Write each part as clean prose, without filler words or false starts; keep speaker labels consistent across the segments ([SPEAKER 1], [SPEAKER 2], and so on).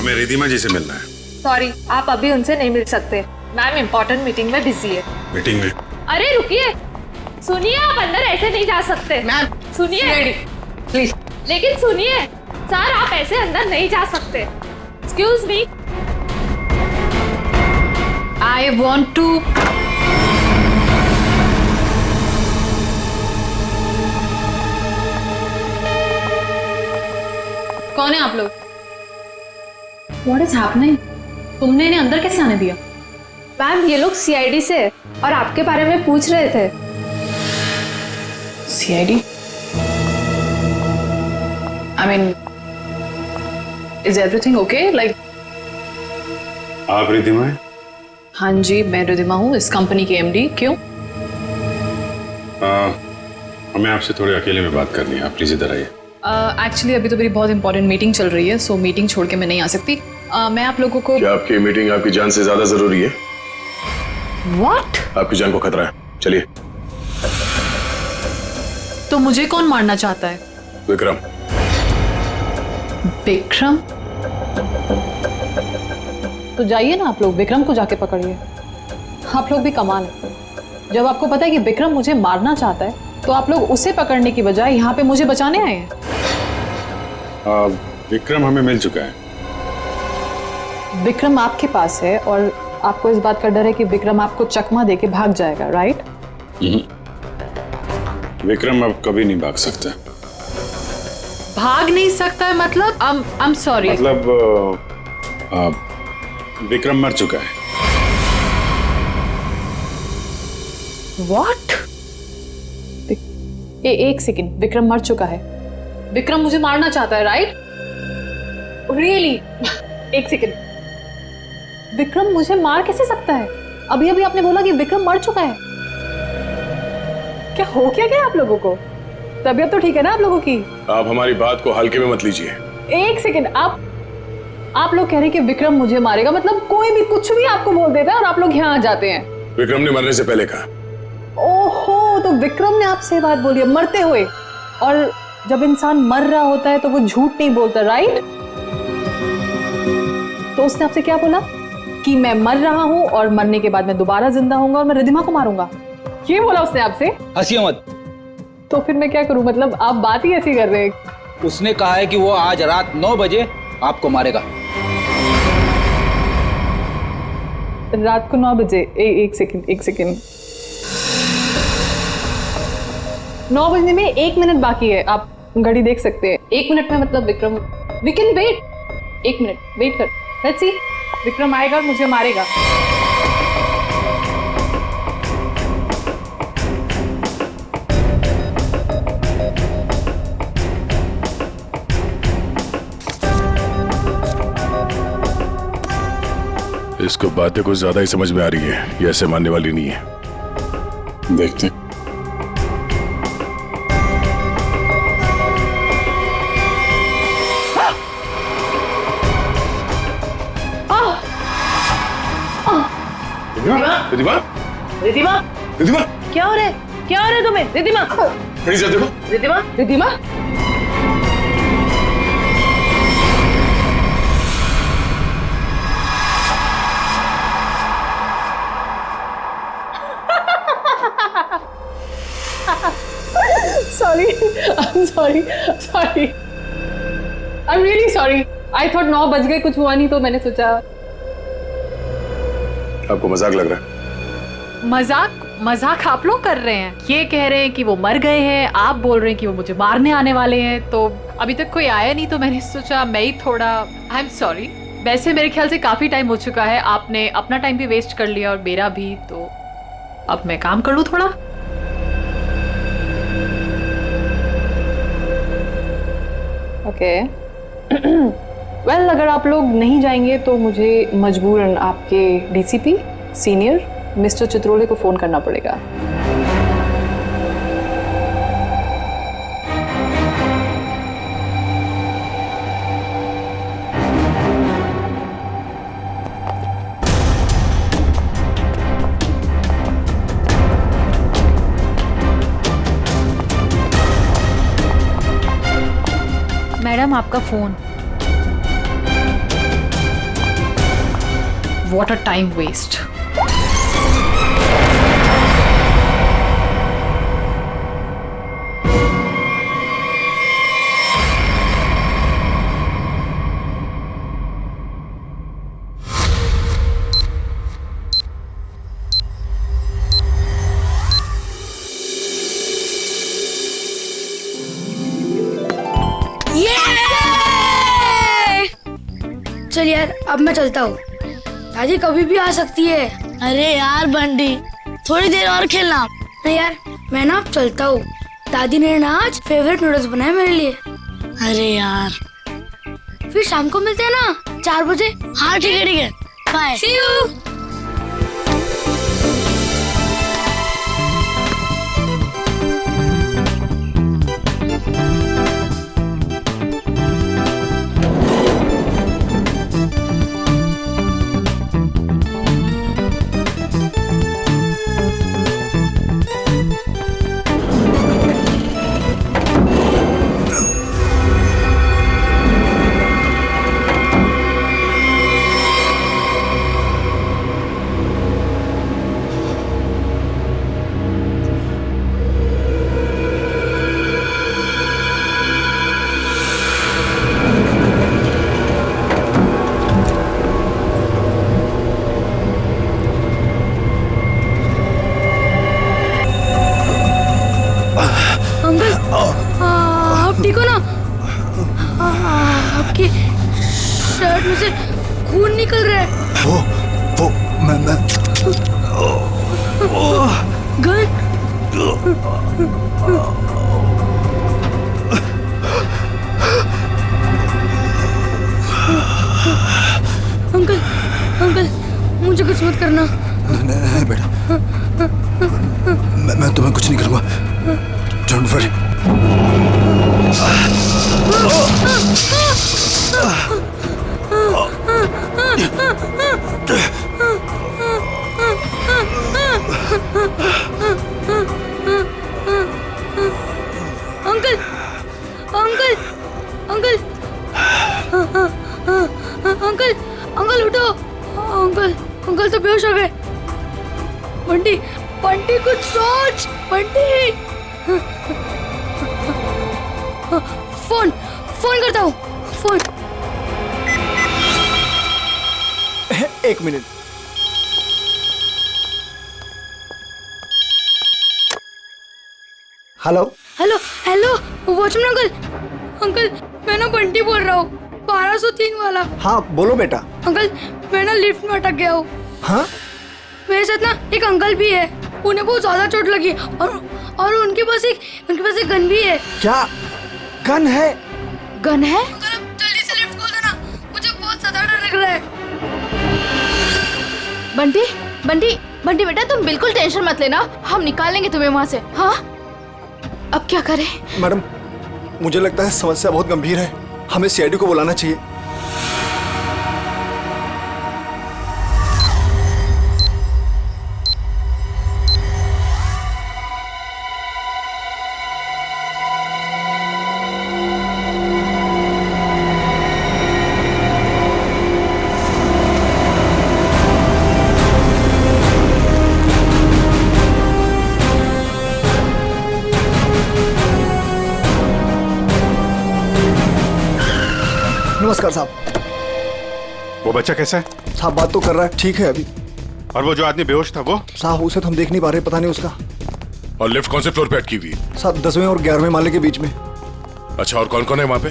[SPEAKER 1] हमें रिधिमा जी से मिलना है।
[SPEAKER 2] सॉरी, आप अभी उनसे नहीं मिल सकते। मैम इम्पोर्टेंट मीटिंग में बिजी है।
[SPEAKER 1] मीटिंग में?
[SPEAKER 2] अरे रुकिए, सुनिए, आप अंदर ऐसे नहीं जा सकते।
[SPEAKER 3] मैम
[SPEAKER 2] सुनिए
[SPEAKER 3] प्लीज।
[SPEAKER 2] लेकिन सुनिए सर, आप ऐसे अंदर नहीं जा सकते। Excuse me.
[SPEAKER 3] I want to. कौन है आप लोग? What is happening? तुमने इन्हें अंदर कैसे आने दिया?
[SPEAKER 2] मैम ये लोग सीआईडी से और आपके बारे में पूछ रहे थे।
[SPEAKER 3] CID? I mean, is everything okay? Like,
[SPEAKER 1] आप रिधिमा हैं?
[SPEAKER 3] हाँ जी, मैं रिधिमा हूँ, इस कंपनी की MD। क्यों?
[SPEAKER 1] हमें आपसे थोड़ी अकेले में बात करनी है, आप प्लीज इधर आइए।
[SPEAKER 3] एक्चुअली अभी तो मेरी बहुत इंपॉर्टेंट मीटिंग चल रही है, सो मीटिंग छोड़ के मैं नहीं आ सकती। मैं आप लोगों को।
[SPEAKER 4] क्या आपकी मीटिंग आपकी जान से ज्यादा जरूरी है?
[SPEAKER 3] What?
[SPEAKER 4] आपकी जान को खतरा है, चलिए।
[SPEAKER 3] तो मुझे कौन मारना चाहता है?
[SPEAKER 4] विक्रम।
[SPEAKER 3] विक्रम? तो जाइए ना आप लोग, विक्रम को जाके पकड़िए। आप लोग भी कमाल है, जब आपको पता है कि विक्रम मुझे मारना चाहता है तो आप लोग उसे पकड़ने की बजाय यहाँ पे मुझे बचाने आए हैं।
[SPEAKER 1] विक्रम हमें मिल चुका है।
[SPEAKER 3] विक्रम आपके पास है और आपको इस बात का डर है कि विक्रम आपको चकमा देके भाग जाएगा, राइट?
[SPEAKER 1] विक्रम अब कभी नहीं भाग सकता।
[SPEAKER 3] भाग नहीं सकता है मतलब? I'm sorry।
[SPEAKER 1] मतलब विक्रम मर चुका है।
[SPEAKER 3] What? एक सेकंड, विक्रम मर चुका है? विक्रम मुझे मारना चाहता है, राइट? रियली? एक सेकंड, विक्रम मुझे मार कैसे सकता है? अभी अभी आपने बोला कि विक्रम मर चुका है। क्या हो क्या आप लोगों को? तबीयत तो ठीक है ना आप लोगों की?
[SPEAKER 4] आप हमारी बात को हल्के में मत लीजिए। एक
[SPEAKER 3] सेकंड, आप लोग कह रहे हैं कि विक्रम मुझे मारेगा, मतलब कोई भी कुछ भी आपको बोल देता है और आप लोग यहाँ आ जाते हैं।
[SPEAKER 4] विक्रम ने मरने से पहले कहा।
[SPEAKER 3] ओहो, तो विक्रम ने आपसे बात बोली है मरते हुए? और जब इंसान मर रहा होता है तो वो झूठ नहीं बोलता, राइट? तो उसने आपसे क्या बोला कि मैं मर रहा हूं और मरने के बाद मैं दोबारा जिंदा होऊंगा और मैं रिधिमा को मारूंगा? ये बोला उसने आपसे?
[SPEAKER 5] हंसिए मत।
[SPEAKER 3] तो फिर मैं क्या करूं? मतलब आप बात ही ऐसी कर रहे हैं।
[SPEAKER 5] उसने कहा है कि वो आज रात 9 बजे आपको मारेगा।
[SPEAKER 3] रात को 9 बजे? एक सेकंड, 9 बजने में 1 मिनट बाकी है, आप घड़ी देख सकते हैं। 1 मिनट में मतलब Vikram, we can wait. 1 minute wait कर, लेट्स सी। विक्रम आएगा और मुझे मारेगा।
[SPEAKER 4] इसको बातें कुछ ज्यादा ही समझ में आ रही है, ये ऐसे मानने वाली नहीं है।
[SPEAKER 1] देखते।
[SPEAKER 4] रिधिमा?
[SPEAKER 3] रिधिमा?
[SPEAKER 4] रिधिमा?
[SPEAKER 3] क्या हो रहा है? क्या हो रहा है तुम्हें? रिधिमा?
[SPEAKER 4] खड़ी जा, देखो।
[SPEAKER 3] Ridhima? Ridhima? Sorry, I'm sorry. I'm really sorry. I thought 9 बज गए, कुछ हुआ नहीं तो मैंने सोचा।
[SPEAKER 4] आपको मजाक लग रहा है?
[SPEAKER 3] मजाक आप लोग कर रहे हैं। ये कह रहे हैं कि वो मर गए हैं, आप बोल रहे हैं कि वो मुझे मारने आने वाले हैं। तो अभी तक कोई आया नहीं तो मैंने सोचा मैं ही थोड़ा। I am sorry. वैसे मेरे ख्याल से काफी टाइम हो चुका है, आपने अपना टाइम भी वेस्ट कर लिया और मेरा भी, तो अब मैं काम कर लूं थोड़ा। ओके। वेल, अगर आप लोग नहीं जाएंगे तो मुझे मजबूरन आपके DCP सीनियर मिस्टर चित्रोले को फोन करना पड़ेगा।
[SPEAKER 6] मैडम आपका phone.
[SPEAKER 3] What a time waste.
[SPEAKER 6] चल यार, अब मैं चलता हूँ। दादी कभी भी आ सकती है।
[SPEAKER 7] अरे यार बंटी, थोड़ी देर और खेलना।
[SPEAKER 6] नहीं यार, मैं ना अब चलता हूँ। दादी ने ना आज फेवरेट नूडल्स बनाए मेरे लिए।
[SPEAKER 7] अरे यार,
[SPEAKER 6] फिर शाम को मिलते हैं ना 4 बजे।
[SPEAKER 7] हाँ ठीक है, बाय।
[SPEAKER 6] See you। आप ठीक हो ना? आपकी शर्ट में से खून निकल रहा है।
[SPEAKER 4] वो मैं
[SPEAKER 6] गन? अंकल, अंकल, मुझे कुछ मत करना।
[SPEAKER 4] नहीं बेटा, मैं तुम्हें कुछ नहीं करूंगा। Don't worry.
[SPEAKER 6] Uncle, uncle, uncle, uncle, uncle उठो। अंकल, अंकल तो बेहोश हो गए। बंटी, बंटी कुछ सोच। बंटी, फोन फोन करता हूँ। फोन।
[SPEAKER 8] एक minute. Hello
[SPEAKER 6] hello, hello, watchman uncle. Uncle, मैं ना बंटी बोल रहा हूँ, 1203 वाला।
[SPEAKER 8] हाँ बोलो बेटा।
[SPEAKER 6] अंकल, मैं ना लिफ्ट में अटक गया हूँ।
[SPEAKER 8] हाँ
[SPEAKER 6] मेरे साथ ना एक अंकल भी है। उन्हें बहुत ज्यादा चोट लगी और उनके पास एक गन भी है।
[SPEAKER 8] क्या गन है?
[SPEAKER 3] गन है?
[SPEAKER 6] अंकल, अब जल्दी से लिफ्ट खोल देना, मुझे बहुत ज्यादा डर लग रहा है।
[SPEAKER 2] बंटी, बंटी, बंटी बेटा तुम बिल्कुल टेंशन मत लेना, हम निकाल लेंगे तुम्हें वहाँ से। हाँ, अब क्या करें?
[SPEAKER 8] मैडम, मुझे लगता है समस्या बहुत गंभीर है। हमें सीआईडी को बुलाना चाहिए। नमस्कार साहब।
[SPEAKER 4] वो बच्चा कैसा है?
[SPEAKER 8] साहब बात तो कर रहा है, ठीक है अभी।
[SPEAKER 4] और वो जो आदमी बेहोश था वो?
[SPEAKER 8] साहब उसे तो हम देख नहीं पा रहे, पता नहीं उसका।
[SPEAKER 4] और लिफ्ट कौन से फ्लोर पे अटकी हुई है?
[SPEAKER 8] साहब 10वें और 11वें माले के बीच में।
[SPEAKER 4] अच्छा, और कौन कौन है वहाँ पे?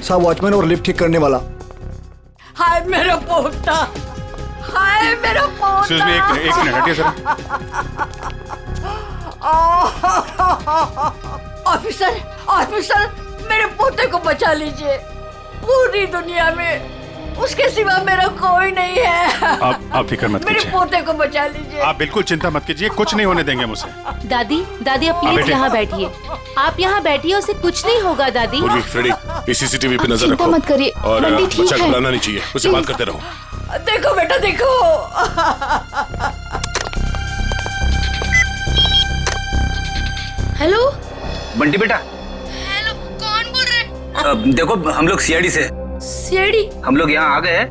[SPEAKER 8] साहब वॉचमैन और लिफ्ट ठीक करने वाला।
[SPEAKER 9] हाय मेरा पोता, हाय मेरा पोता।
[SPEAKER 4] एक मिनट हटिए जरा।
[SPEAKER 9] ऑफिसर, ऑफिसर, मेरे पोते को बचा लीजिए। पूरी दुनिया में उसके सिवा मेरा कोई नहीं है।
[SPEAKER 4] आप फिक्र मत
[SPEAKER 9] मेरे
[SPEAKER 4] कीजिए।
[SPEAKER 9] पोते को बचा लीजिए।
[SPEAKER 4] आप बिल्कुल चिंता मत कीजिए, कुछ नहीं होने देंगे मुझे।
[SPEAKER 10] दादी, दादी आप प्लीज
[SPEAKER 4] बेटे।
[SPEAKER 10] यहाँ बैठिए। आप यहाँ बैठिए, उसे कुछ नहीं होगा दादी।
[SPEAKER 4] पूर्वी, फ्रेडी, इस सीसीटीवी पे नजर
[SPEAKER 2] चिंता
[SPEAKER 4] रखो।
[SPEAKER 2] मत करिए,
[SPEAKER 4] और
[SPEAKER 2] बंटी ठीक
[SPEAKER 4] बच्चा को
[SPEAKER 2] है।
[SPEAKER 4] बुलाना नहीं चाहिए, उसे बात करते रहो।
[SPEAKER 9] देखो बेटा, देखो।
[SPEAKER 6] हेलो,
[SPEAKER 5] बंटी बेटा,
[SPEAKER 6] हेलो, कौन बोल रहे हैं?
[SPEAKER 5] देखो हम लोग सीआईडी से।
[SPEAKER 6] सीआईडी?
[SPEAKER 5] हम लोग यहाँ आ गए हैं।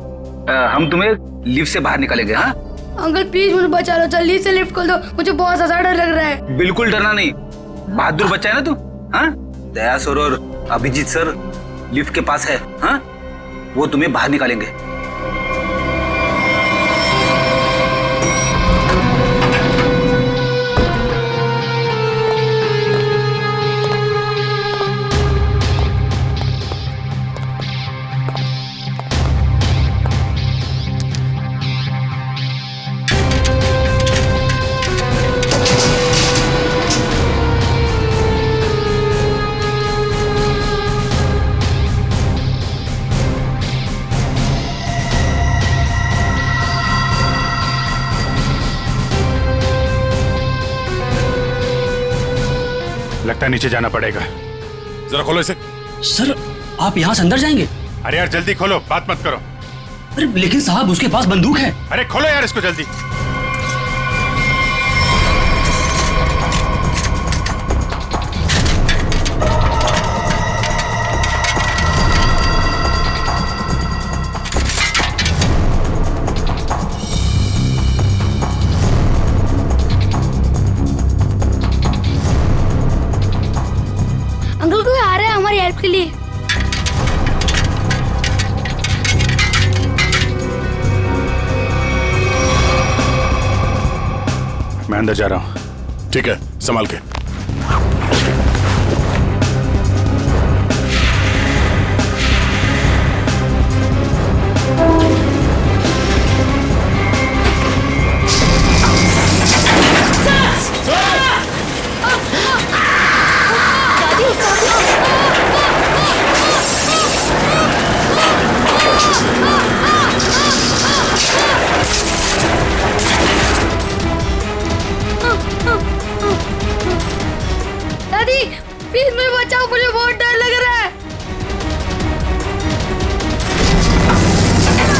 [SPEAKER 5] हम तुम्हें लिफ्ट से बाहर निकालेंगे। हाँ
[SPEAKER 6] अंकल प्लीज मुझे बचा लो, जल्दी से लिफ्ट खोल दो, मुझे बहुत ज्यादा डर लग रहा है।
[SPEAKER 5] बिल्कुल डरना नहीं, बहादुर बच्चा है ना तू। हाँ दया सर और अभिजीत सर लिफ्ट के पास है। हाँ वो तुम्हें बाहर निकालेंगे।
[SPEAKER 4] लगता है नीचे जाना पड़ेगा। जरा खोलो इसे।
[SPEAKER 11] सर आप यहाँ से अंदर जाएंगे?
[SPEAKER 4] अरे यार जल्दी खोलो, बात मत करो।
[SPEAKER 11] अरे लेकिन साहब उसके पास बंदूक है।
[SPEAKER 4] अरे खोलो यार इसको जल्दी।
[SPEAKER 6] अंकल कोई आ रहा है हमारी हेल्प के लिए।
[SPEAKER 4] मैं अंदर जा रहा हूँ। ठीक है संभाल के।
[SPEAKER 6] दादी प्लीज मुझे बचाओ, मुझे बहुत डर लग रहा है।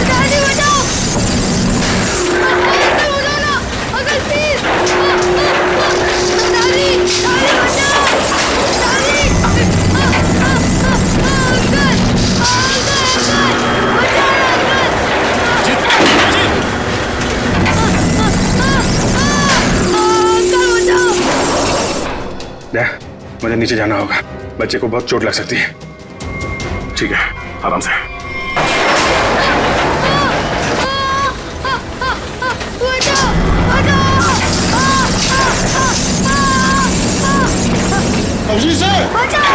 [SPEAKER 6] दादी बचाओ, अंकल बचाओ ना, अंकल प्लीज। दादी दादी बचाओ, दादी अंकल अंकल
[SPEAKER 4] दया, मुझे नीचे जाना होगा, बच्चे को बहुत चोट लग सकती है। ठीक है आराम से।
[SPEAKER 6] अभिजीत सर बचाओ,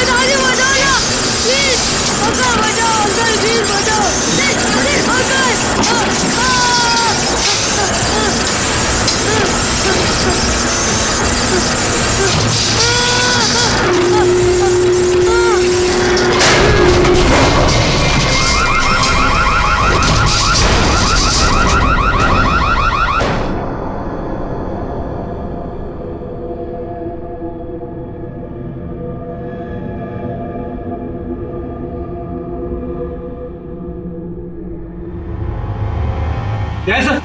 [SPEAKER 6] दादी बचाओ ना प्लीज, अंकल बचाओ, अंकल प्लीज बचाओ, please
[SPEAKER 11] Daya sir,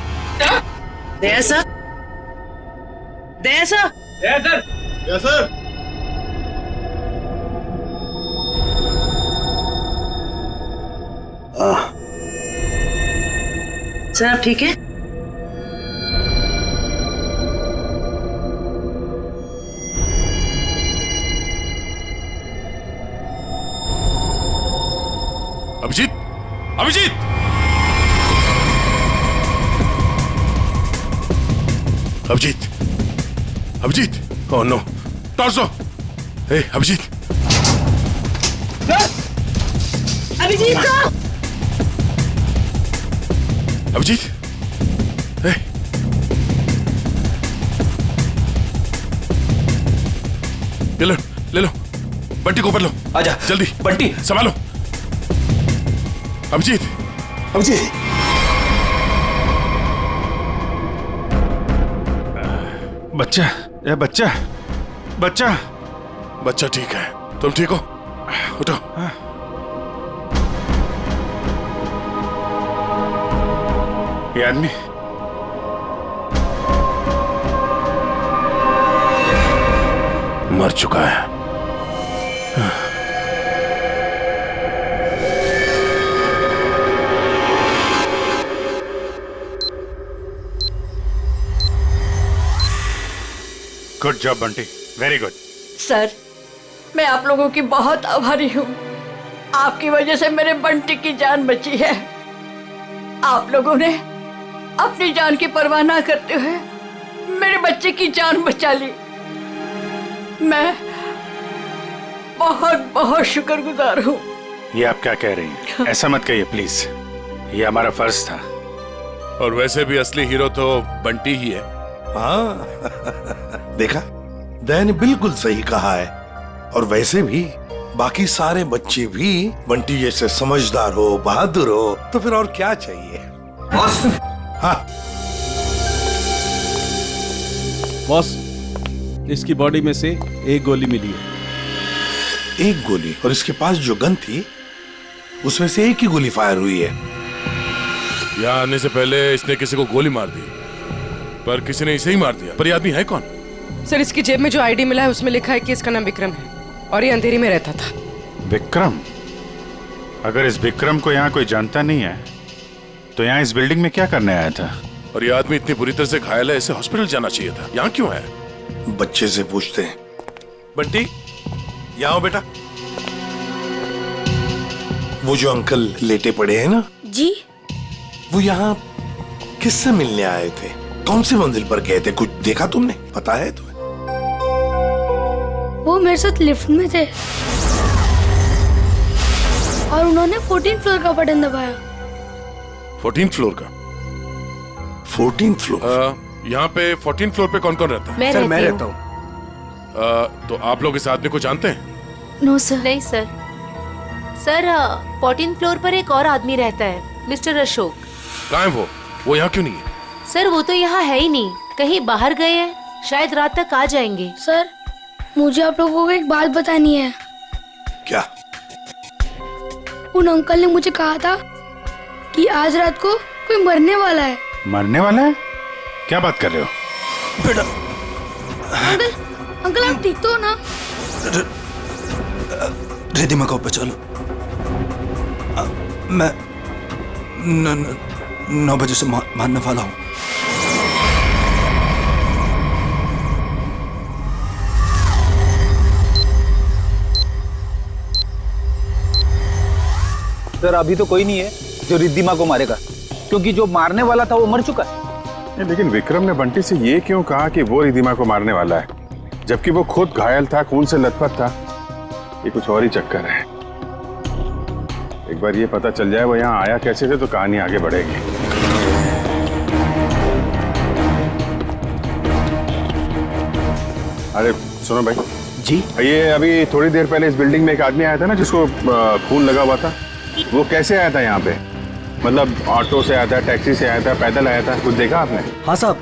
[SPEAKER 11] Daya sir,
[SPEAKER 5] Daya sir,
[SPEAKER 8] yes sir.
[SPEAKER 11] Sir आप ठीक है?
[SPEAKER 4] Abhijeet, Abhijeet, Abhijeet, Abhijeet, oh no, torso, hey Abhijeet,
[SPEAKER 11] Abhijeet sir,
[SPEAKER 4] Abhijeet, hey, ले लो, बंटी को ऊपर लो,
[SPEAKER 5] आजा
[SPEAKER 4] जल्दी,
[SPEAKER 5] बंटी
[SPEAKER 4] संभालो, अभिजीत,
[SPEAKER 8] अभिजीत
[SPEAKER 4] बच्चा, ये बच्चा, बच्चा, बच्चा ठीक है, तुम ठीक हो? उठो। ये आदमी मर चुका है।
[SPEAKER 1] Good job Bunty, very good.
[SPEAKER 9] Sir, मैं आप लोगों की बहुत आभारी हूँ। आपकी वजह से मेरे बंटी की जान बची है। आप लोगों ने अपनी जान की परवाह ना करते हुए मेरे बच्चे की जान बचा ली। मैं बहुत बहुत शुक्रगुजार हूँ।
[SPEAKER 1] ये आप क्या कह रही हैं? ऐसा मत कहिए प्लीज, ये हमारा फर्ज था।
[SPEAKER 4] और वैसे भी असली हीरो तो बंटी ही है।
[SPEAKER 12] हाँ देखा, दया ने बिल्कुल सही कहा है। और वैसे भी बाकी सारे बच्चे भी बंटी जैसे समझदार हो, बहादुर हो, तो फिर और क्या चाहिए।
[SPEAKER 5] बॉस,
[SPEAKER 12] हाँ
[SPEAKER 13] बॉस, इसकी बॉडी में से एक गोली मिली है।
[SPEAKER 12] एक गोली? और इसके पास जो गन थी उसमें से एक ही गोली फायर हुई है।
[SPEAKER 4] यहाँ आने से पहले इसने किसी को गोली मार दी, पर किसी ने इसे ही मार दिया। पर ये आदमी है कौन?
[SPEAKER 11] सर, इसकी जेब में जो आईडी मिला है उसमें लिखा है कि इसका नाम विक्रम है और ये अंधेरी में रहता था।
[SPEAKER 1] विक्रम? अगर इस विक्रम को यहाँ कोई जानता नहीं है तो यहाँ इस बिल्डिंग में क्या करने आया था?
[SPEAKER 4] और ये आदमी इतनी बुरी तरह से घायल है, इसे हॉस्पिटल जाना चाहिए था। यहाँ क्यों है?
[SPEAKER 12] बच्चे से पूछते हैं। बंटी, यहाँ आओ बेटा। वो जो अंकल लेटे पड़े हैं ना
[SPEAKER 7] जी,
[SPEAKER 12] वो यहाँ किससे मिलने आए थे? कौन सी मंजिल पर गए थे? कुछ देखा तुमने? पता है तुम्हें?
[SPEAKER 6] वो मेरे साथ लिफ्ट में थे और उन्होंने 14th फ्लोर का बटन दबाया।
[SPEAKER 4] 14th फ्लोर का?
[SPEAKER 12] 14th floor?
[SPEAKER 4] यहाँ पे 14th फ्लोर पे कौन कौन रहता है?
[SPEAKER 10] सर, मैं रहता
[SPEAKER 4] हूँ। तो आप लोग इस आदमी को जानते हैं?
[SPEAKER 2] No sir.
[SPEAKER 10] नहीं सर। सर, 14th फ्लोर पर एक और आदमी रहता है, मिस्टर अशोक।
[SPEAKER 4] कहाँ है वो? वो यहाँ क्यों नहीं है?
[SPEAKER 10] सर, वो तो यहाँ है ही नहीं, कहीं बाहर गए हैं, शायद रात तक आ जाएंगे।
[SPEAKER 6] सर, मुझे आप लोगों को एक बात बतानी है।
[SPEAKER 12] क्या?
[SPEAKER 6] उन अंकल ने मुझे कहा था कि आज रात को कोई मरने वाला है।
[SPEAKER 1] मरने वाला है? क्या बात कर रहे हो?
[SPEAKER 12] बेटा,
[SPEAKER 6] अंकल आप ठीक तो हो ना?
[SPEAKER 8] रिद्धिमा को पे चलो। मैं 9 बजे से मारने वाला हूँ।
[SPEAKER 5] सर अभी तो कोई नहीं है जो रिद्धिमा को मारेगा, क्योंकि जो मारने वाला था वो मर चुका है।
[SPEAKER 1] लेकिन विक्रम ने बंटी से ये क्यों कहा कि वो रिद्धिमा को मारने वाला है, जबकि वो खुद घायल था, खून से लथपथ था? ये कुछ और ही चक्कर है। एक बार ये पता चल जाए वो यहाँ आया कैसे थे तो कहानी आगे बढ़ेगी। अरे सुनो भाई
[SPEAKER 8] जी,
[SPEAKER 1] ये अभी थोड़ी देर पहले इस बिल्डिंग में एक आदमी आया था ना जिसको खून लगा हुआ था, वो कैसे आया था यहाँ पे? मतलब ऑटो से आया था, टैक्सी से आया था, पैदल आया था? कुछ देखा आपने?
[SPEAKER 8] हाँ साहब,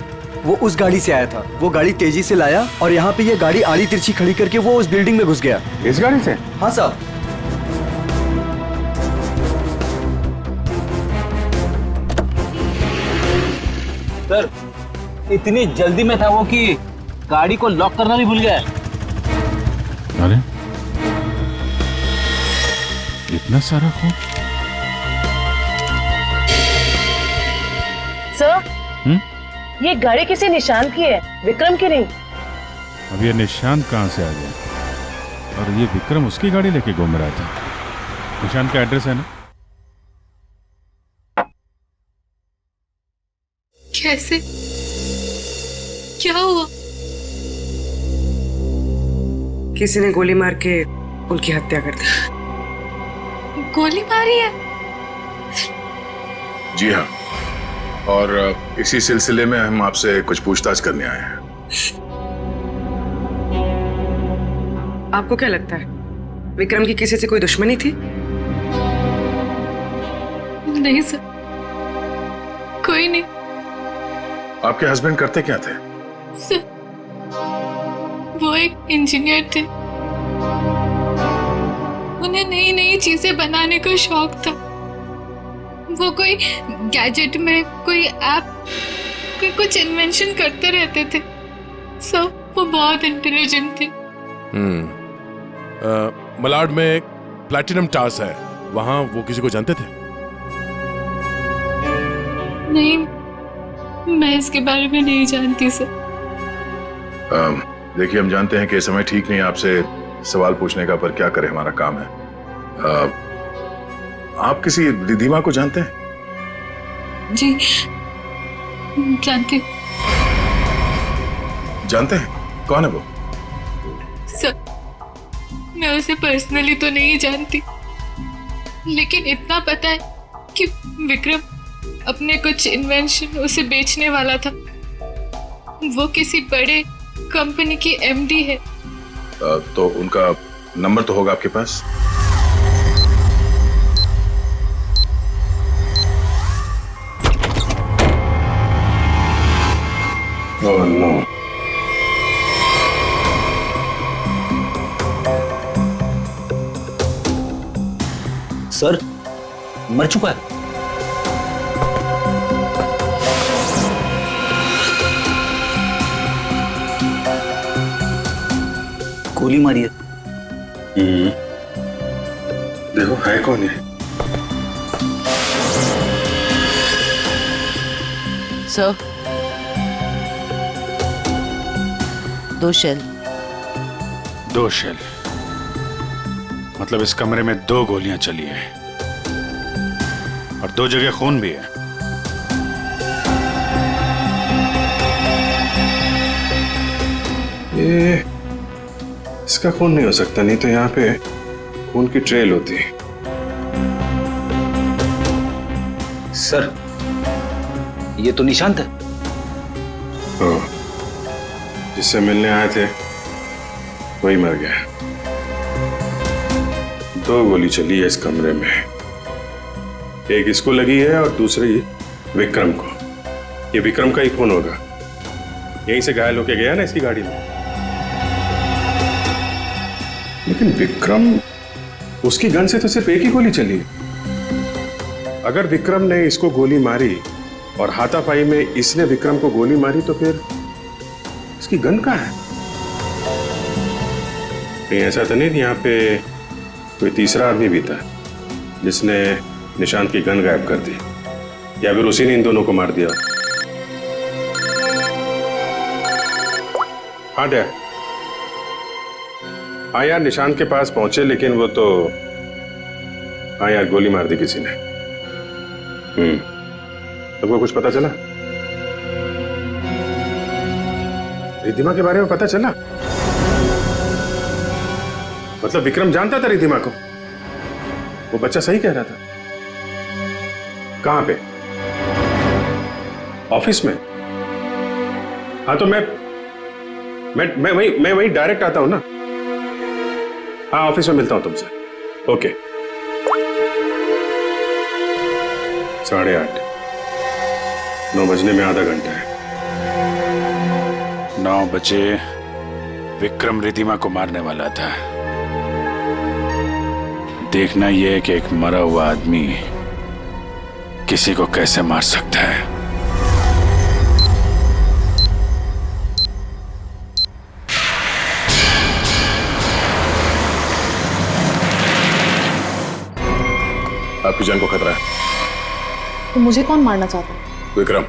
[SPEAKER 8] वो उस गाड़ी से आया था। वो गाड़ी तेजी से लाया और यहाँ पे ये गाड़ी आड़ी तिरछी खड़ी करके वो उस बिल्डिंग में घुस गया।
[SPEAKER 1] इस गाड़ी से?
[SPEAKER 8] हाँ साहब।
[SPEAKER 5] सर इतनी जल्दी में था वो कि गाड़ी को लॉक करना भी भूल गया।
[SPEAKER 1] अरे इतना सारा खून?
[SPEAKER 11] सर, ये गाड़ी किसी निशान की है, विक्रम की नहीं।
[SPEAKER 1] अब ये निशान कहाँ से आ गया? और ये विक्रम उसकी गाड़ी लेके घूम रहा था। निशान का एड्रेस है ना?
[SPEAKER 2] कैसे? क्या हुआ?
[SPEAKER 11] किसी ने गोली मार के उनकी हत्या कर दी।
[SPEAKER 2] गोली मारी है?
[SPEAKER 4] जी हाँ, और इसी सिलसिले में हम आपसे कुछ पूछताछ करने आए हैं।
[SPEAKER 11] आपको क्या लगता है, विक्रम की किसी से कोई दुश्मनी थी?
[SPEAKER 2] नहीं सर, कोई नहीं।
[SPEAKER 4] आपके हस्बैंड करते क्या थे?
[SPEAKER 2] सर, वो एक इंजीनियर थे। उन्हें नई नई चीजें बनाने का शौक था। वो कोई गैजेट में कोई ऐप, कोई कुछ इन्वेंशन करते रहते थे। सब वो बहुत इंटेलिजेंट थे।
[SPEAKER 4] मलाड में एक प्लैटिनम टावर्स है, वहां वो किसी को जानते थे?
[SPEAKER 2] नहीं, मैं इसके बारे में नहीं जानती सर।
[SPEAKER 1] देखिए, हम जानते हैं कि ये समय ठीक नहीं है आपसे सवाल पूछने का, पर क्या करें, हमारा काम है। आप किसी रिधिमा को जानते हैं?
[SPEAKER 2] जी जानती हूँ।
[SPEAKER 1] जानते हैं? कौन है वो?
[SPEAKER 2] सर, मैं उसे पर्सनली तो नहीं जानती, लेकिन इतना पता है कि विक्रम अपने कुछ इन्वेंशन उसे बेचने वाला था। वो किसी बड़े कंपनी की एमडी है।
[SPEAKER 1] तो उनका नंबर तो होगा आपके पास? Oh no.
[SPEAKER 5] सर, मर चुका है। गोली मारी है।
[SPEAKER 1] देखो है कौन है?
[SPEAKER 10] Sir, 2 shell.
[SPEAKER 14] 2 शेल? मतलब इस कमरे में 2 गोलियां चली हैं और 2 जगह खून भी है।
[SPEAKER 1] ये इसका खून नहीं हो सकता, नहीं तो यहाँ पे खून की ट्रेल होती है।
[SPEAKER 5] सर, ये तो निशांत है।
[SPEAKER 1] जिससे मिलने आए थे वही मर गया। 2 गोली चली है इस कमरे में, एक इसको लगी है और दूसरी विक्रम को। ये विक्रम का ही खून होगा, यहीं से घायल होके गया ना इसकी गाड़ी में। लेकिन विक्रम, उसकी गन से तो सिर्फ एक ही गोली चली। अगर विक्रम ने इसको गोली मारी और हाथापाई में इसने विक्रम को गोली मारी, तो फिर इसकी गन कहाँ है? कहीं ऐसा तो नहीं यहाँ पे कोई तीसरा आदमी भी था जिसने निशांत की गन गायब कर दी, या फिर उसी ने इन दोनों को मार दिया? हाँ डैड, हाँ यार, निशांत के पास पहुंचे, लेकिन वो तो, हाँ यार, गोली मार दी किसी ने। तुमको कुछ पता चला? रिधिमा के बारे में पता चला? मतलब विक्रम जानता था रिधिमा को? वो बच्चा सही कह रहा था। कहां पे? ऑफिस में? हाँ तो मैं वही डायरेक्ट आता हूं ना। हाँ, ऑफिस में मिलता हूं तुमसे। ओके। 8:30, 9 बजने में आधा घंटा है।
[SPEAKER 14] 9 बजे विक्रम रिधिमा को मारने वाला था। देखना यह है कि एक मरा हुआ आदमी किसी को कैसे मार सकता है।
[SPEAKER 1] आपकी जान को खतरा है।
[SPEAKER 3] तो मुझे कौन मारना चाहता है?
[SPEAKER 1] विक्रम।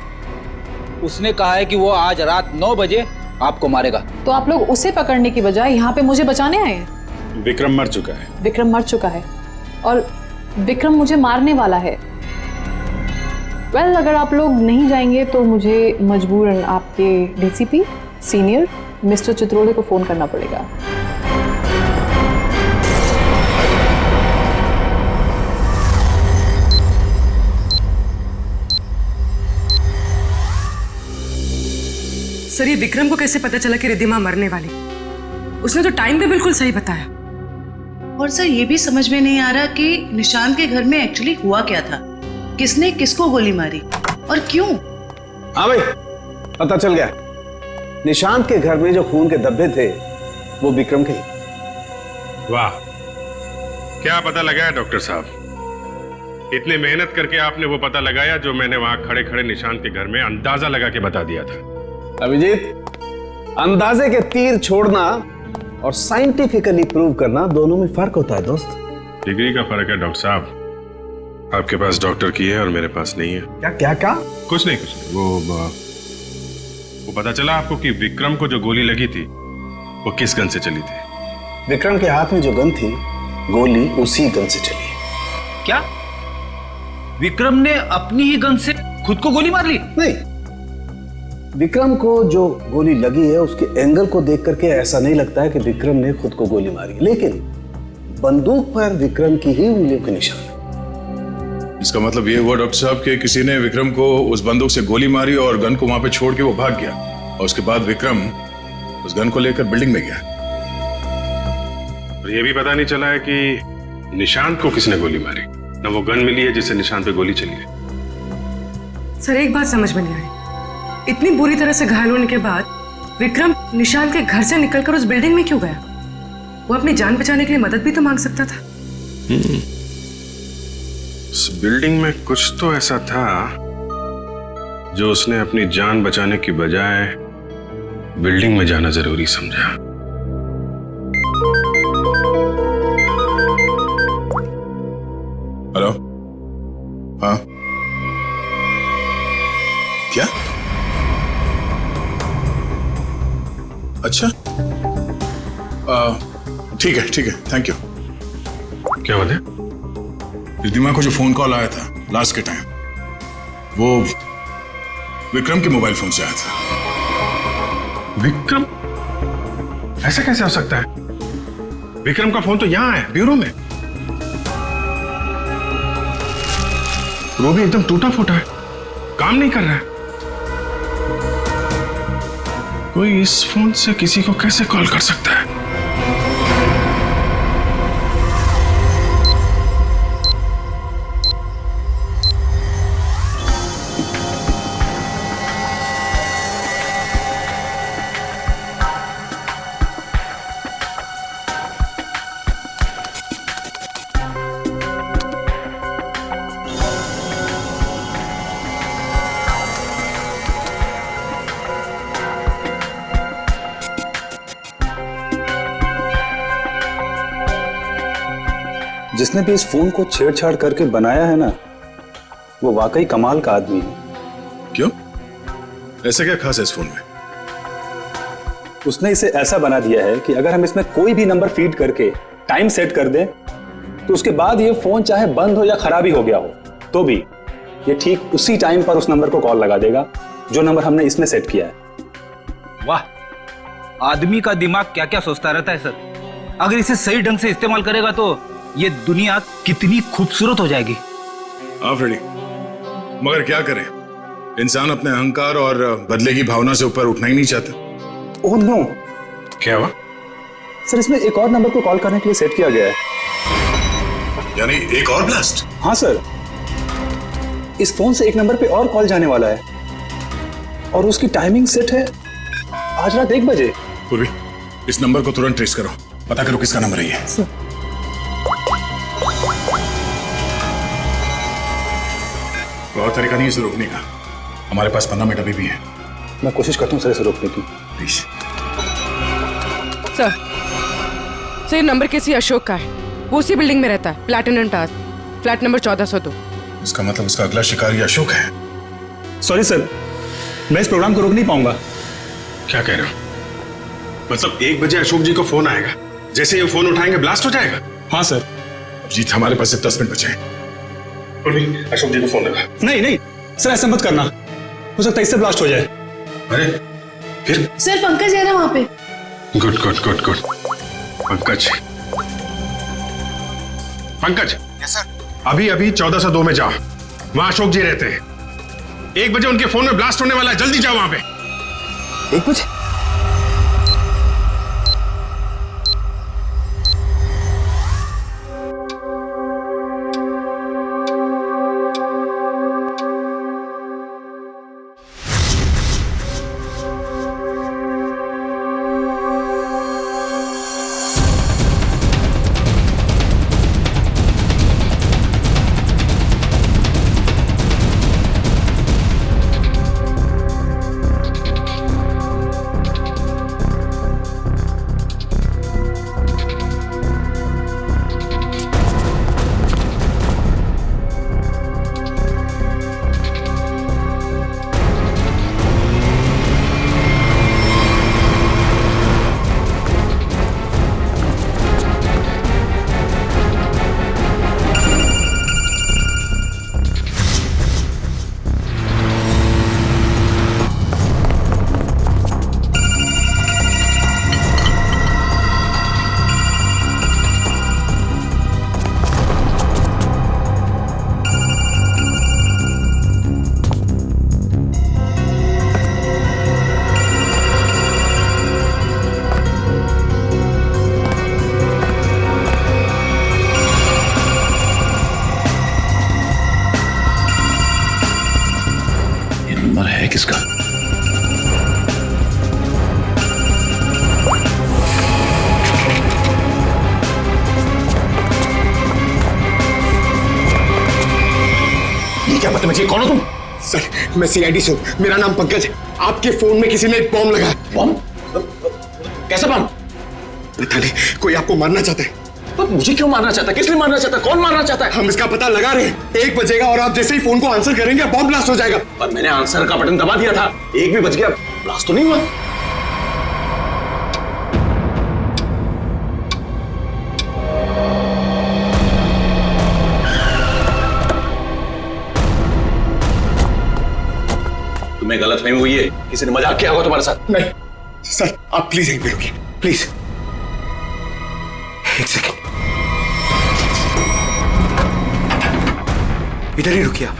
[SPEAKER 5] उसने कहा है कि वो आज रात 9 बजे आपको मारेगा।
[SPEAKER 3] तो आप लोग उसे पकड़ने की बजाय यहाँ पे मुझे बचाने आए हैं?
[SPEAKER 1] विक्रम मर चुका है।
[SPEAKER 3] विक्रम मर चुका है और विक्रम मुझे मारने वाला है। वेल, अगर आप लोग नहीं जाएंगे तो मुझे मजबूरन आपके डीसीपी सीनियर मिस्टर चित्रोले को फोन करना पड़ेगा।
[SPEAKER 11] सर, ये विक्रम को कैसे पता चला कि रिधिमा मरने वाली? उसने तो टाइम भी बिल्कुल सही बताया।
[SPEAKER 15] और सर, ये भी समझ में नहीं आ रहा कि निशांत के घर में एक्चुअली हुआ क्या था, किसने किसको गोली मारी और क्यों?
[SPEAKER 16] हाँ भाई, पता चल गया। निशांत के घर में जो खून के धब्बे थे वो विक्रम के।
[SPEAKER 1] वाह, क्या पता लगाया डॉक्टर साहब? इतनी मेहनत करके आपने वो पता लगाया जो मैंने वहां खड़े खड़े निशांत के घर में अंदाजा लगा के बता दिया था।
[SPEAKER 16] अभिजीत, अंदाजे के तीर छोड़ना और साइंटिफिकली प्रूव करना दोनों में फर्क होता है दोस्त।
[SPEAKER 1] डिग्री का फर्क है डॉक्टर साहब। आपके पास डॉक्टर की है और मेरे पास नहीं है।
[SPEAKER 16] क्या क्या क्या?
[SPEAKER 1] कुछ नहीं। वो पता चला आपको कि विक्रम को जो गोली लगी थी वो किस गन से चली थी?
[SPEAKER 16] विक्रम के हाथ में जो गन थी, गोली उसी गन से चली।
[SPEAKER 5] क्या विक्रम ने अपनी ही गन से खुद को गोली मार ली?
[SPEAKER 16] नहीं, विक्रम को जो गोली लगी है उसके एंगल को देख करके ऐसा नहीं लगता है कि विक्रम ने खुद को गोली मारी, लेकिन बंदूक पर विक्रम की ही उंगलियों के निशान है।
[SPEAKER 1] इसका मतलब ये हुआ डॉक्टर साहब कि किसी ने विक्रम को उस बंदूक से गोली मारी और गन को वहां पे छोड़ के वो भाग गया, और उसके बाद विक्रम उस गन को लेकर बिल्डिंग में गया। और ये भी पता नहीं चला है कि निशांत को किसने गोली मारी, ना वो गन मिली है जिससे निशांत पे गोली चली है।
[SPEAKER 11] सर एक बात समझ में नहीं आई, इतनी बुरी तरह से घायल होने के बाद विक्रम निशांत के घर से निकलकर उस बिल्डिंग में क्यों गया? वो अपनी जान बचाने के लिए मदद भी तो मांग सकता था।
[SPEAKER 1] उस बिल्डिंग में कुछ तो ऐसा था जो उसने अपनी जान बचाने की बजाय बिल्डिंग में जाना जरूरी समझा।
[SPEAKER 12] हेलो, हाँ क्या? अच्छा, ठीक है, थैंक यू।
[SPEAKER 1] क्या बात है?
[SPEAKER 12] रिद्धिमा को जो फोन कॉल आया था लास्ट के टाइम, वो विक्रम के मोबाइल फोन से आया था।
[SPEAKER 1] विक्रम? ऐसा कैसे हो सकता है? विक्रम का फोन तो यहां है, ब्यूरो में। वो भी एकदम टूटा फूटा है, काम नहीं कर रहा है। कोई इस फोन से किसी को कैसे कॉल कर सकता है?
[SPEAKER 16] जिसने भी इस फोन को छेड़छाड़ करके बनाया है ना, वो वाकई कमाल का आदमी है।
[SPEAKER 12] क्यों? ऐसा क्या खास है इस फोन में?
[SPEAKER 16] उसने इसे ऐसा बना दिया है कि अगर हम इसमें कोई भी नंबर फीड करके टाइम सेट कर दें, तो उसके बाद ये फोन चाहे बंद हो या खराबी हो गया हो, तो भी ये ठीक उसी टाइम पर उस नंबर को कॉल लगा देगा जो नंबर हमने इसमें सेट किया है।
[SPEAKER 5] वाह, आदमी का दिमाग क्या क्या सोचता रहता है सर। अगर इसे सही ढंग से इस्तेमाल करेगा तो ये दुनिया कितनी खूबसूरत हो जाएगी।
[SPEAKER 12] हाँ फ्रेडी, मगर क्या करें, इंसान अपने अहंकार और बदले की भावना से ऊपर उठना ही नहीं चाहता।
[SPEAKER 16] Oh no.
[SPEAKER 1] क्या हुआ?
[SPEAKER 16] सर, इसमें एक और नंबर को कॉल करने के लिए सेट किया गया है।
[SPEAKER 12] यानी एक और ब्लास्ट?
[SPEAKER 16] हाँ सर, इस फोन से एक नंबर पे और कॉल जाने वाला है, और उसकी टाइमिंग सेट है आज रात 1 बजे।
[SPEAKER 12] पूर्वी, इस नंबर को तुरंत ट्रेस करो, पता करो किसका नंबर है ये। बहुत तरीका नहीं है इसे रोकने का, हमारे पास 15 मिनट अभी भी है।
[SPEAKER 16] मैं कोशिश करता हूँ सर इसे रोकने की।
[SPEAKER 12] प्लीज
[SPEAKER 11] सर, ये नंबर किसी अशोक का है, वो उसी बिल्डिंग में रहता है, प्लैटिनम टावर, फ्लैट नंबर 1402।
[SPEAKER 12] इसका मतलब उसका अगला शिकारी अशोक है।
[SPEAKER 16] सॉरी सर, मैं इस प्रोग्राम को रोक नहीं पाऊंगा।
[SPEAKER 1] क्या कह रहे हो? मतलब 1 बजे अशोक जी को फोन आएगा, जैसे ये फोन उठाएंगे ब्लास्ट हो जाएगा?
[SPEAKER 16] हाँ सर।
[SPEAKER 12] जीत, हमारे पास सिर्फ 10 मिनट बचे हैं।
[SPEAKER 1] अशोक जी को फोन लगा।
[SPEAKER 16] नहीं नहीं सर, ऐसा मत करना, हो सकता है इससे ब्लास्ट हो जाए।
[SPEAKER 1] अरे फिर?
[SPEAKER 7] सर पंकज है ना वहाँ पे।
[SPEAKER 1] Good good good good. Pankaj, Pankaj.
[SPEAKER 12] Yes sir.
[SPEAKER 1] अभी अभी 1402 में जाओ, वहां अशोक जी रहते हैं। 1 बजे उनके फोन में ब्लास्ट होने वाला है, जल्दी जाओ वहां पे।
[SPEAKER 16] 1 बजे?
[SPEAKER 17] समझिए, कौन हो तुम? सर मैं सीआईडी से हूँ, मेरा नाम पंकज है। आपके फोन में किसी ने एक बॉम्ब लगाया।
[SPEAKER 5] बॉम्ब? कैसा बॉम्ब?
[SPEAKER 17] पता नहीं, कोई आपको मारना चाहता है।
[SPEAKER 5] तो मुझे क्यों मारना चाहता है? किस लिए मारना चाहता है? कौन मारना चाहता है?
[SPEAKER 17] हम इसका पता लगा रहे हैं। 1 बजेगा और आप जैसे ही फोन को आंसर करेंगे बॉम्ब ब्लास्ट हो जाएगा।
[SPEAKER 5] पर मैंने आंसर का बटन दबा दिया था, 1 भी बज गया, ब्लास्ट तो नहीं हुआ। तुम्हें गलतफहमी हुई है, किसी ने मजाक किया होगा तुम्हारे साथ।
[SPEAKER 17] नहीं सर, आप प्लीज यहीं पे रुकिए, प्लीज। 1 सेकेंड, इधर ही रुकिए आप।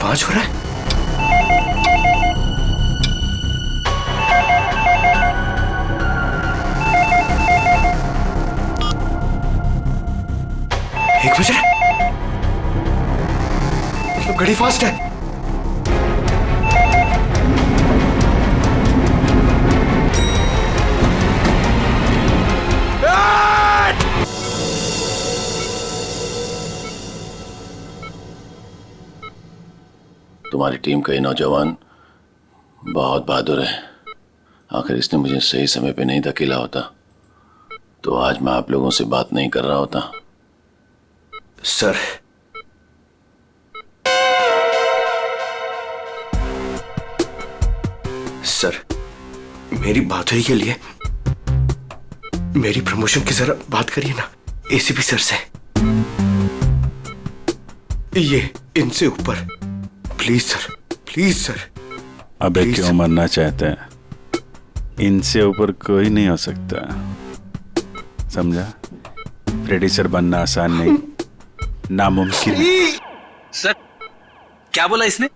[SPEAKER 8] पांच हो रहा है। एक बज रहा है, मतलब घड़ी फास्ट है।
[SPEAKER 14] तुम्हारी टीम का ये नौजवान बहुत बहादुर है। आखिर इसने मुझे सही समय पे नहीं धकेला होता तो आज मैं आप लोगों से बात नहीं कर रहा होता।
[SPEAKER 8] सर, सर मेरी बात हुई के लिए मेरी प्रमोशन की जरा बात करिए ना एसीपी सर से। ये इनसे ऊपर प्लीज सर, प्लीज सर।
[SPEAKER 14] अबे क्यों मरना चाहते हैं? इनसे ऊपर कोई नहीं हो सकता, समझा? फ्रेडी सर बनना आसान नहीं, नामुमकिन है।
[SPEAKER 5] सर क्या बोला इसने?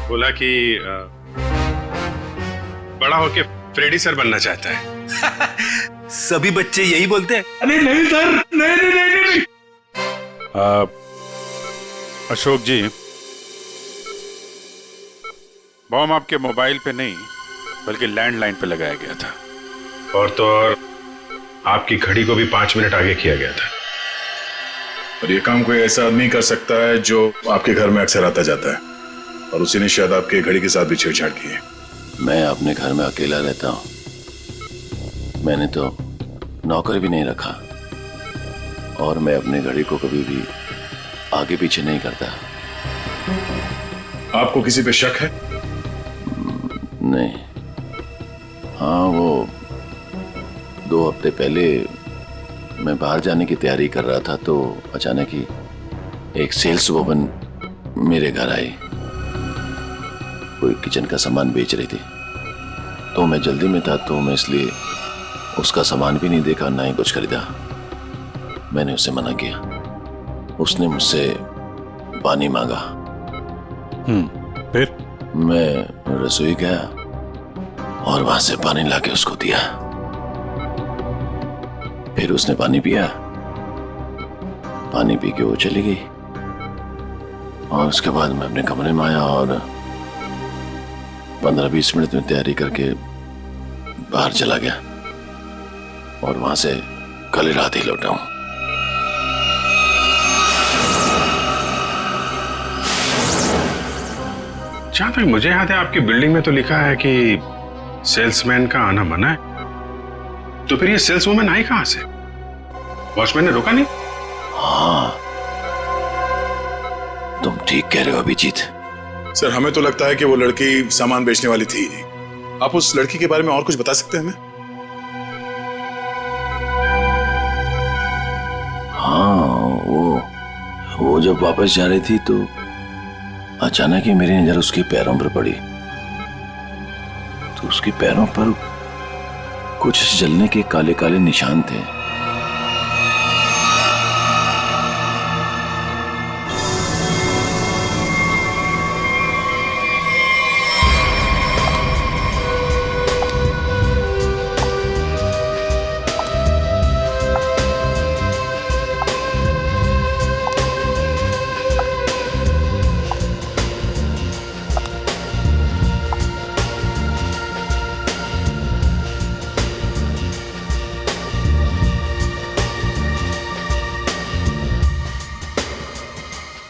[SPEAKER 1] बोला कि बड़ा होके फ्रेडी सर बनना चाहता है।
[SPEAKER 5] सभी बच्चे यही बोलते हैं।
[SPEAKER 1] अरे नहीं सर, नहीं। अशोक जी, बॉम्ब आपके मोबाइल पे नहीं बल्कि लैंडलाइन पे लगाया गया था, और तो और आपकी घड़ी को भी 5 मिनट आगे किया गया था।
[SPEAKER 18] और ये काम कोई ऐसा आदमी कर सकता है जो आपके घर में अक्सर आता जाता है, और उसी ने शायद आपके घड़ी के साथ भी छेड़छाड़ की है।
[SPEAKER 14] मैं अपने घर में अकेला रहता हूँ, मैंने तो नौकर भी नहीं रखा, और मैं अपनी घड़ी को कभी भी आगे पीछे नहीं करता।
[SPEAKER 18] आपको किसी पे शक है?
[SPEAKER 14] नहीं। हाँ, वो 2 हफ्ते पहले मैं बाहर जाने की तैयारी कर रहा था तो अचानक ही एक सेल्स वुमन मेरे घर आई। कोई किचन का सामान बेच रही थी, तो मैं जल्दी में था तो मैं इसलिए उसका सामान भी नहीं देखा, ना ही कुछ खरीदा। मैंने उससे मना किया। उसने मुझसे पानी मांगा।
[SPEAKER 18] फिर
[SPEAKER 14] मैं रसोई गया और वहां से पानी लाके उसको दिया। फिर उसने पानी पिया, पानी पी के वो चली गई, और उसके बाद मैं अपने कमरे में आया और 15-20 मिनट में तैयारी करके बाहर चला गया, और वहां से कल रात ही लौटा हूं।
[SPEAKER 1] जहां तक मुझे याद है आपकी बिल्डिंग में तो लिखा है कि सेल्समैन का आना मना है, तो फिर ये सेल्सवुमन आई कहां से? वॉचमैन ने रोका नहीं?
[SPEAKER 14] हाँ, तुम ठीक कह रहे हो अभिजीत।
[SPEAKER 18] सर हमें तो लगता है कि वो लड़की सामान बेचने वाली थी ही नहीं। आप उस लड़की के बारे में और कुछ बता सकते हैं हमें?
[SPEAKER 14] हाँ, वो जब वापस जा रही थी तो अचानक ही मेरी नजर उसके पैरों पर पड़ी, तो उसके पैरों पर कुछ जलने के काले काले निशान थे।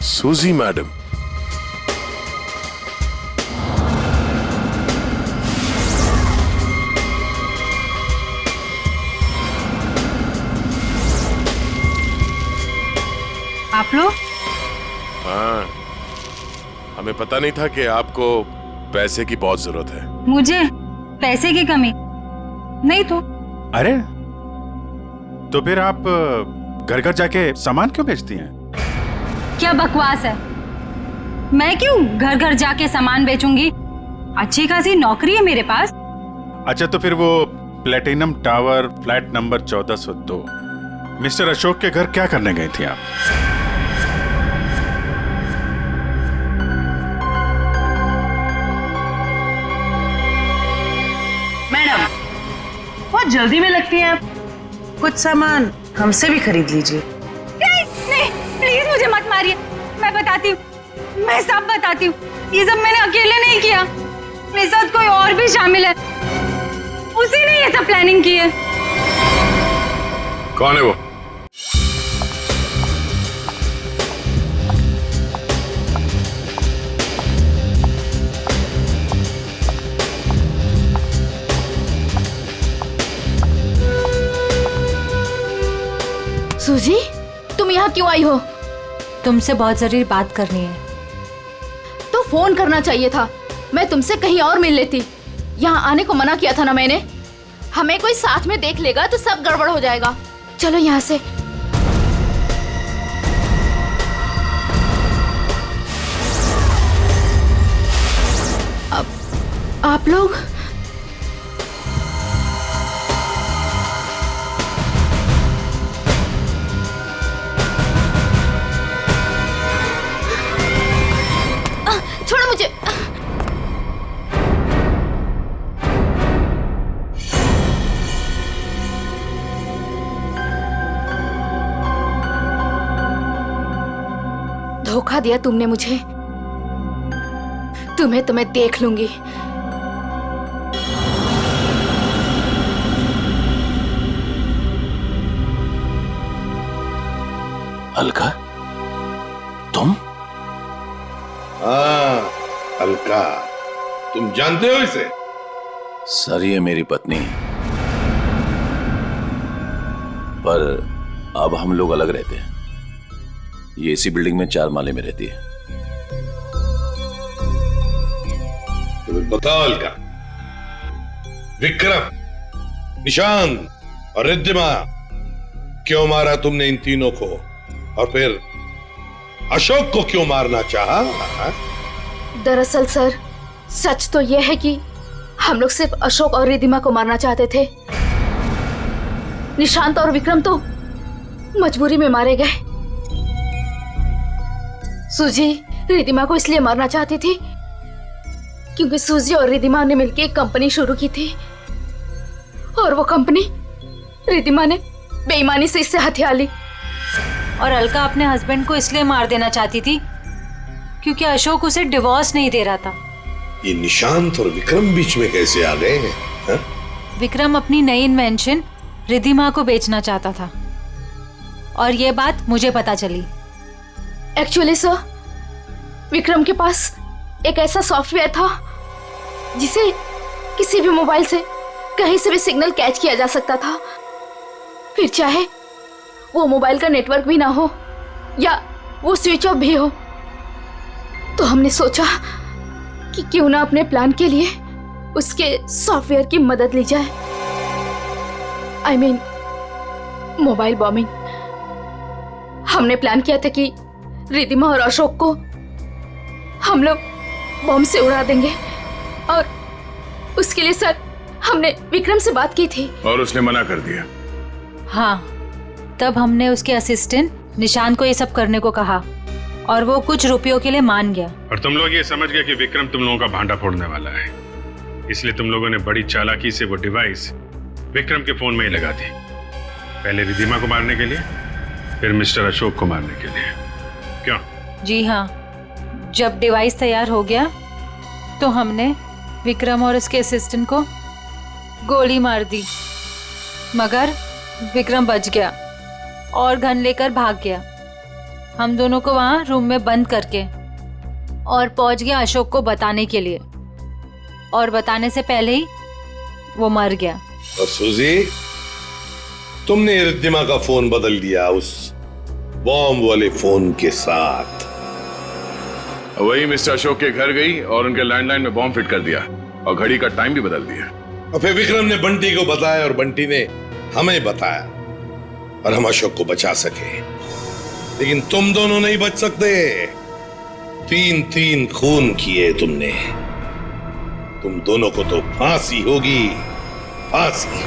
[SPEAKER 12] सूजी मैडम,
[SPEAKER 11] आप लोग?
[SPEAKER 12] हाँ, हमें पता नहीं था कि आपको पैसे की बहुत जरूरत है।
[SPEAKER 19] मुझे पैसे की कमी नहीं तो।
[SPEAKER 20] अरे तो फिर आप घर घर जाके सामान क्यों बेचती हैं?
[SPEAKER 19] क्या बकवास है, मैं क्यों घर घर जाके सामान बेचूंगी? अच्छी खासी नौकरी है मेरे पास।
[SPEAKER 20] अच्छा तो फिर वो platinum tower flat number 1402 mister Ashok के घर क्या करने गई थी आप?
[SPEAKER 15] मैडम बहुत जल्दी में लगती हैं आप, कुछ सामान हमसे भी खरीद लीजिए।
[SPEAKER 19] नहीं, प्लीज मुझे मत मारिए, मैं बताती हूँ, मैं सब बताती हूँ। ये सब मैंने अकेले नहीं किया, मेरे साथ कोई और भी शामिल है, उसी ने ये सब प्लानिंग की है।
[SPEAKER 18] कौन है वो?
[SPEAKER 6] सूजी, तुम यहाँ क्यों आई हो?
[SPEAKER 10] तुमसे बहुत जरूरी बात करनी है।
[SPEAKER 6] तो फोन करना चाहिए था, मैं तुमसे कहीं और मिल लेती। यहाँ आने को मना किया था ना मैंने। हमें कोई साथ में देख लेगा तो सब गड़बड़ हो जाएगा। चलो यहाँ से। अब आप लोग छोड़ो मुझे। धोखा दिया तुमने मुझे। तुम्हें तो मैं देख लूंगी।
[SPEAKER 14] अलका, तुम?
[SPEAKER 12] हाँ अलका, तुम जानते हो इसे?
[SPEAKER 14] सर ये मेरी पत्नी, पर अब हम लोग अलग रहते हैं। ये इसी बिल्डिंग में 4 माले में रहती है।
[SPEAKER 12] तो बताओ अलका, विक्रम, निशांत और रिद्धिमा क्यों मारा तुमने इन तीनों को? और फिर अशोक को क्यों मारना चाहा?
[SPEAKER 6] दरअसल सर, सच तो यह है कि हम लोग सिर्फ अशोक और रिद्धिमा को मारना चाहते थे। निशांत और विक्रम तो मजबूरी में मारे गए। सूजी रिद्धिमा को इसलिए मारना चाहती थी क्योंकि सूजी और रिद्धिमा ने मिलकर एक कंपनी शुरू की थी, और वो कंपनी रिद्धिमा ने बेईमानी से इससे हथिया ली।
[SPEAKER 19] और अलका अपने हस्बैंड को इसलिए मार देना चाहती थी क्योंकि अशोक उसे डिवोर्स नहीं दे रहा था।
[SPEAKER 12] ये निशांत और विक्रम बीच में कैसे आ गए हैं? हा?
[SPEAKER 19] विक्रम अपनी नई इन्वेंशन रिद्धिमा को बेचना चाहता था, और ये बात मुझे पता चली।
[SPEAKER 6] एक्चुअली सर, विक्रम के पास एक ऐसा सॉफ्टवेयर था जिसे किसी भी मोबाइल से कहीं से भी सिग्नल कैच किया जा सकता था, फिर चाहे वो मोबाइल का नेटवर्क भी ना हो या वो स्विच ऑफ भी हो। तो हमने सोचा कि क्यों ना अपने प्लान के लिए उसके सॉफ्टवेयर की मदद ली जाए। I mean mobile bombing. हमने प्लान किया था कि रिद्धिमा और अशोक को हम लोग बॉम्ब से उड़ा देंगे और उसके लिए सर हमने विक्रम से बात की थी
[SPEAKER 18] और उसने मना कर दिया।
[SPEAKER 21] हाँ, तब हमने उसके असिस्टेंट निशान को ये सब करने को कहा और वो कुछ रुपयों के लिए मान गया।
[SPEAKER 20] और तुम लोग ये समझ गए कि विक्रम तुम लोगों का भांडा फोड़ने वाला है, इसलिए तुम लोगों ने बड़ी चालाकी से वो डिवाइस विक्रम के फोन में ही लगा दी। पहले रिद्धिमा को मारने के लिए, फिर मिस्टर अशोक को मारने के लिए। क्यों?
[SPEAKER 21] जी हाँ, जब डिवाइस तैयार हो गया तो हमने विक्रम और उसके असिस्टेंट को गोली मार दी, मगर विक्रम बच गया और गन लेकर भाग गया। हम दोनों को वहाँ रूम में बंद करके और पहुंच गया अशोक को बताने के लिए, और बताने से पहले ही वो मर गया।
[SPEAKER 12] और सुजी, तुमने रिद्धिमा का फोन बदल दिया उस बॉम्ब वाले फोन के साथ।
[SPEAKER 18] वही मिस्टर अशोक के घर गई और उनके लैंडलाइन में बॉम्ब फिट कर दिया और घड़ी का टाइम भी बदल दिया।
[SPEAKER 12] और फिर विक्रम ने बंटी को बताया और बंटी ने हमें बताया और हम अशोक को बचा सके। लेकिन तुम दोनों नहीं बच सकते। 3 खून किए तुमने। तुम दोनों को तो फांसी होगी, फांसी।